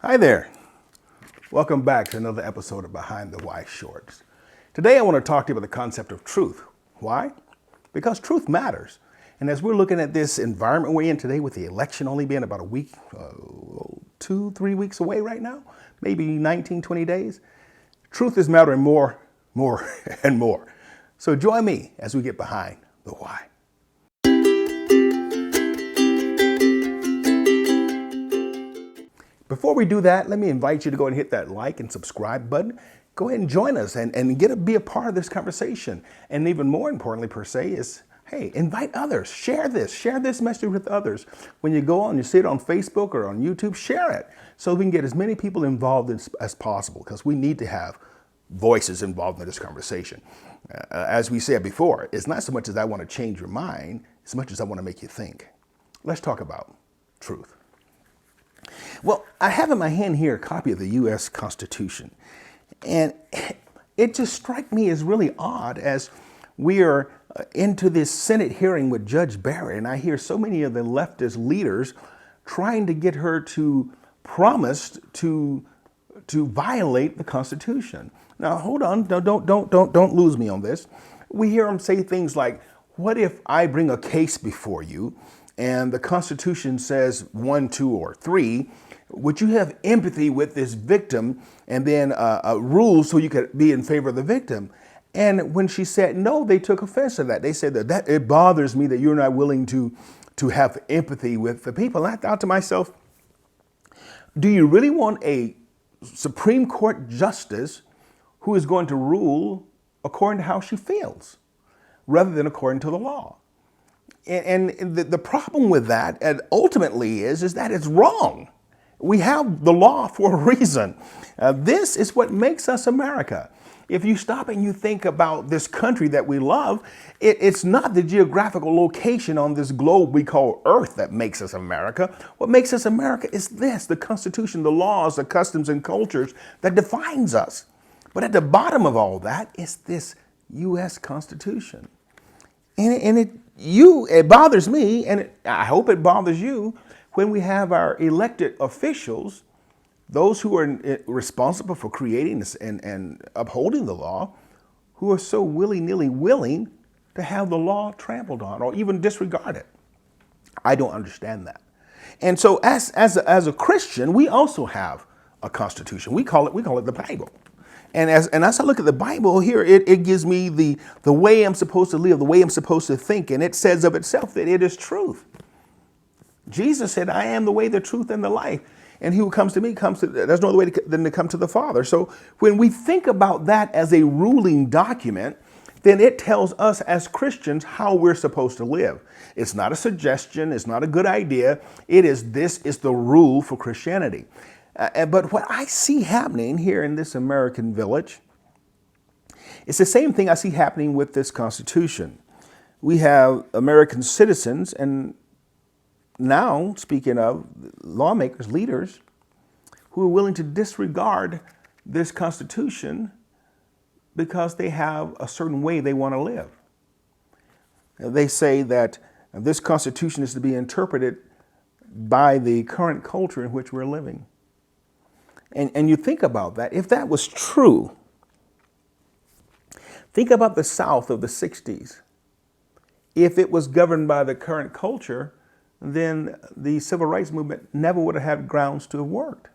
Hi there. Welcome back to another episode of Behind the Why Shorts. Today I want to talk to you about the concept of truth. Why? Because truth matters. And as we're looking at this environment we're in today with the election only being about a week, 2-3 weeks away right now, maybe 19, 20 days, truth is mattering more, and more. So join me as we get behind the why. Before we do that, let me invite you to go ahead and hit that like and subscribe button. Go ahead and join us and be a part of this conversation. And even more importantly, per se, is, hey, invite others. Share this message with others. When you go on, you see it on Facebook or on YouTube, share it so we can get as many people involved as possible, because we need to have voices involved in this conversation. As we said before, it's not so much as I want to change your mind, as much as I want to make you think. Let's talk about truth. Well, I have in my hand here a copy of the U.S. Constitution, and it just struck me as really odd as we are into this Senate hearing with Judge Barrett, and I hear so many of the leftist leaders trying to get her to promise to violate the Constitution. Now, hold on, don't lose me on this. We hear them say things like, "What if I bring a case before you, and the Constitution says 1, 2, or 3, would you have empathy with this victim and then rules so you could be in favor of the victim?" And when she said no, they took offense to that. They said that it bothers me that you're not willing to have empathy with the people. And I thought to myself, do you really want a Supreme Court justice who is going to rule according to how she feels rather than according to the law? And the problem with that ultimately is that it's wrong. We have the law for a reason. This is what makes us America. If you stop and you think about this country that we love, it's not the geographical location on this globe we call Earth that makes us America. What makes us America is this: the Constitution, the laws, the customs and cultures that defines us. But at the bottom of all that is this U.S. Constitution. And it bothers me, and I hope it bothers you, when we have our elected officials, those who are responsible for creating this and upholding the law, who are so willy-nilly willing to have the law trampled on or even disregarded. I don't understand that. And so as a Christian, we also have a constitution. We call it the Bible. And as I look at the Bible here, it gives me the way I'm supposed to live, the way I'm supposed to think, and it says of itself that it is truth. Jesus said, "I am the way, the truth, and the life. And he who comes to me there's no other way than to come to the Father." So when we think about that as a ruling document, then it tells us as Christians how we're supposed to live. It's not a suggestion. It's not a good idea. This is the rule for Christianity. But what I see happening here in this American village, it's the same thing I see happening with this Constitution. We have American citizens, and now, speaking of lawmakers, leaders, who are willing to disregard this Constitution because they have a certain way they want to live. They say that this Constitution is to be interpreted by the current culture in which we're living. And you think about that. If that was true, think about the South of the 60s. If it was governed by the current culture, then the civil rights movement never would have had grounds to have worked.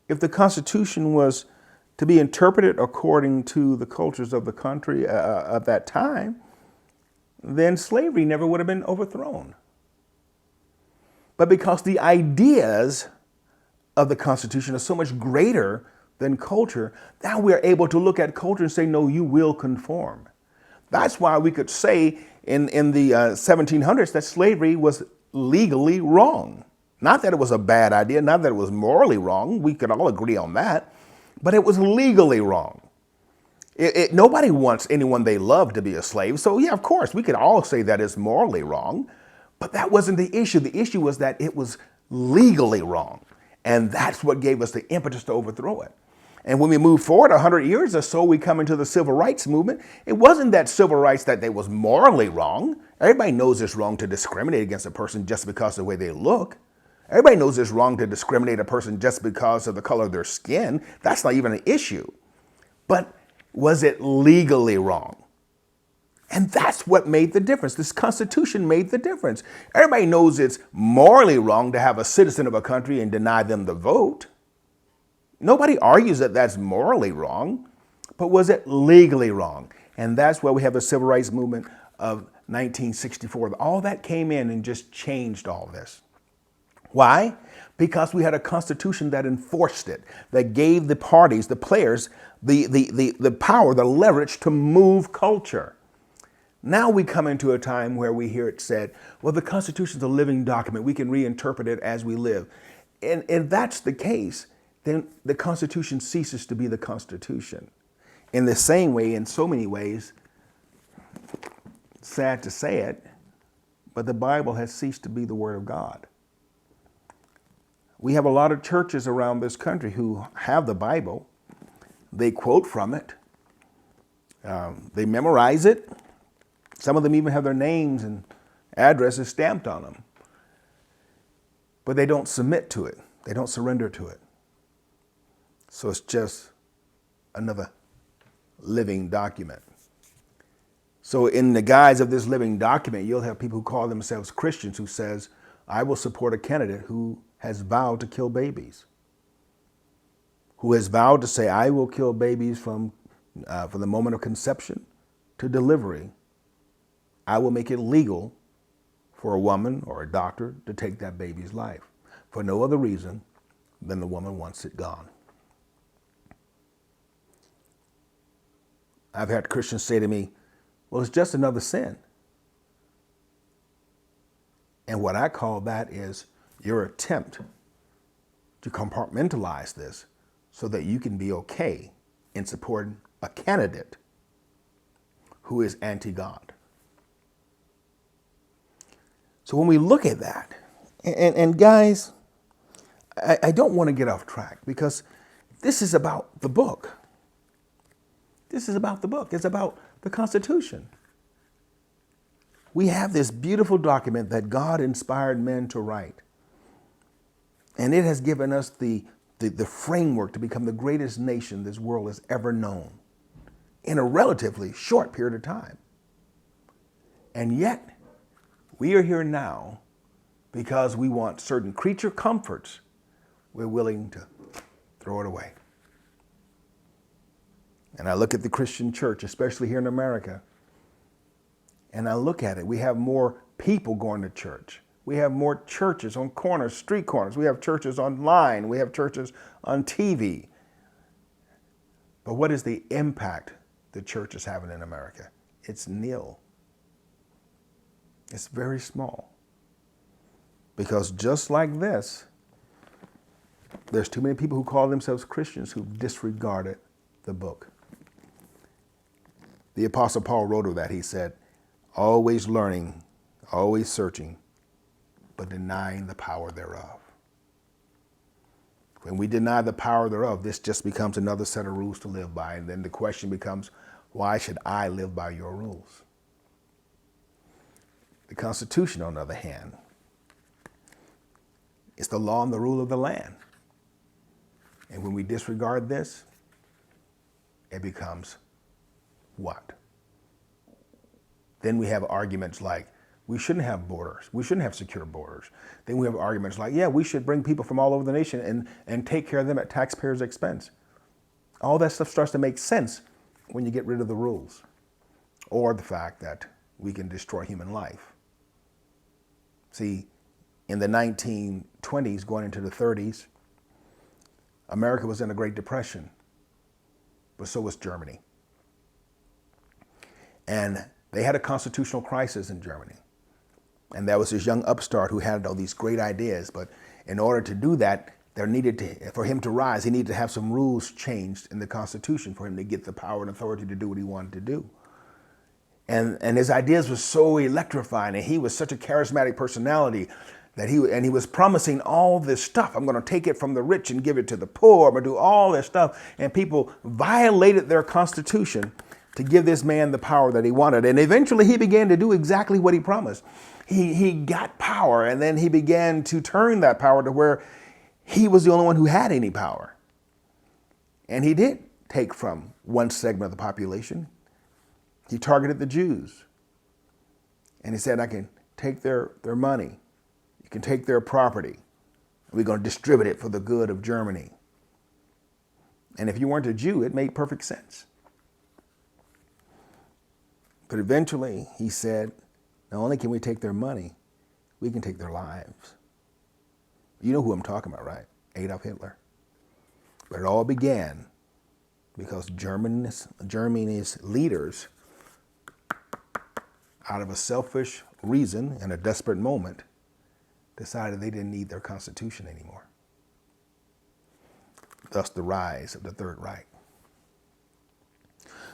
If the Constitution was to be interpreted according to the cultures of the country of that time, then slavery never would have been overthrown. But because the ideas of the Constitution are so much greater than culture, now we're able to look at culture and say, no, you will conform. That's why we could say in the 1700s that slavery was legally wrong. Not that it was a bad idea, not that it was morally wrong. We could all agree on that, but it was legally wrong. Nobody wants anyone they love to be a slave. So yeah, of course, we could all say that it's morally wrong, but that wasn't the issue. The issue was that it was legally wrong. And that's what gave us the impetus to overthrow it. And when we move forward 100 years or so, we come into the civil rights movement. It wasn't that civil rights that they was morally wrong. Everybody knows it's wrong to discriminate against a person just because of the way they look. Everybody knows it's wrong to discriminate a person just because of the color of their skin. That's not even an issue. But was it legally wrong? And that's what made the difference. This Constitution made the difference. Everybody knows it's morally wrong to have a citizen of a country and deny them the vote. Nobody argues that that's morally wrong, but was it legally wrong? And that's where we have the civil rights movement of 1964. All that came in and just changed all this. Why? Because we had a constitution that enforced it, that gave the parties, the players, the power, the leverage to move culture. Now we come into a time where we hear it said, well, the Constitution is a living document. We can reinterpret it as we live. And if that's the case, then the Constitution ceases to be the Constitution. In the same way, in so many ways, sad to say it, but the Bible has ceased to be the Word of God. We have a lot of churches around this country who have the Bible. They quote from it. They memorize it. Some of them even have their names and addresses stamped on them. But they don't submit to it. They don't surrender to it. So it's just another living document. So in the guise of this living document, you'll have people who call themselves Christians who says, I will support a candidate who has vowed to kill babies, who has vowed to say, I will kill babies from the moment of conception to delivery. I will make it legal for a woman or a doctor to take that baby's life for no other reason than the woman wants it gone. I've had Christians say to me, well, it's just another sin. And what I call that is your attempt to compartmentalize this so that you can be okay in supporting a candidate who is anti-God. So when we look at that, and guys, I don't want to get off track because this is about the book. This is about the book. It's about the Constitution. We have this beautiful document that God inspired men to write. And it has given us the framework to become the greatest nation this world has ever known in a relatively short period of time. And yet, we are here now because we want certain creature comforts. We're willing to throw it away. And I look at the Christian church, especially here in America, and I look at it. We have more people going to church. We have more churches on corners, street corners. We have churches online. We have churches on TV. But what is the impact the church is having in America? It's nil. It's very small. Because just like this, there's too many people who call themselves Christians who've disregarded the book. The Apostle Paul wrote of that. He said, always learning, always searching, but denying the power thereof. When we deny the power thereof, this just becomes another set of rules to live by. And then the question becomes, why should I live by your rules? The Constitution, on the other hand, is the law and the rule of the land. And when we disregard this, it becomes what? Then we have arguments like, we shouldn't have borders. We shouldn't have secure borders. Then we have arguments like, yeah, we should bring people from all over the nation and take care of them at taxpayers' expense. All that stuff starts to make sense when you get rid of the rules or the fact that we can destroy human life. See, in the 1920s, going into the 30s, America was in a Great Depression, but so was Germany. And they had a constitutional crisis in Germany. And there was this young upstart who had all these great ideas. But in order to do that, for him to rise, he needed to have some rules changed in the Constitution for him to get the power and authority to do what he wanted to do. And his ideas were so electrifying, and he was such a charismatic personality that he was promising all this stuff. I'm going to take it from the rich and give it to the poor. I'm going to do all this stuff. And people violated their Constitution to give this man the power that he wanted. And eventually he began to do exactly what he promised. he got power, and then he began to turn that power to where he was the only one who had any power. And he did take from one segment of the population. He targeted the Jews. And he said, I can take their money. You can take their property. We're going to distribute it for the good of Germany. And if you weren't a Jew, it made perfect sense. But eventually he said, not only can we take their money, we can take their lives. You know who I'm talking about, right? Adolf Hitler. But it all began because Germany's leaders, out of a selfish reason and a desperate moment, decided they didn't need their Constitution anymore. Thus the rise of the Third Reich.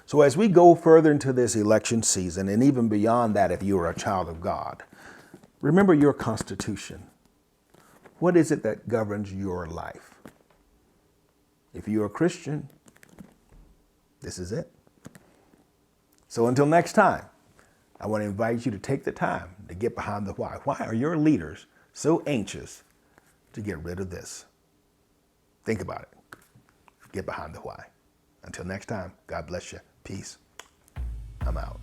So as we go further into this election season, and even beyond that, if you are a child of God, remember your Constitution. What is it that governs your life? If you're a Christian, this is it. So until next time, I want to invite you to take the time to get behind the why. Why are your leaders so anxious to get rid of this? Think about it. Get behind the why. Until next time, God bless you. Peace. I'm out.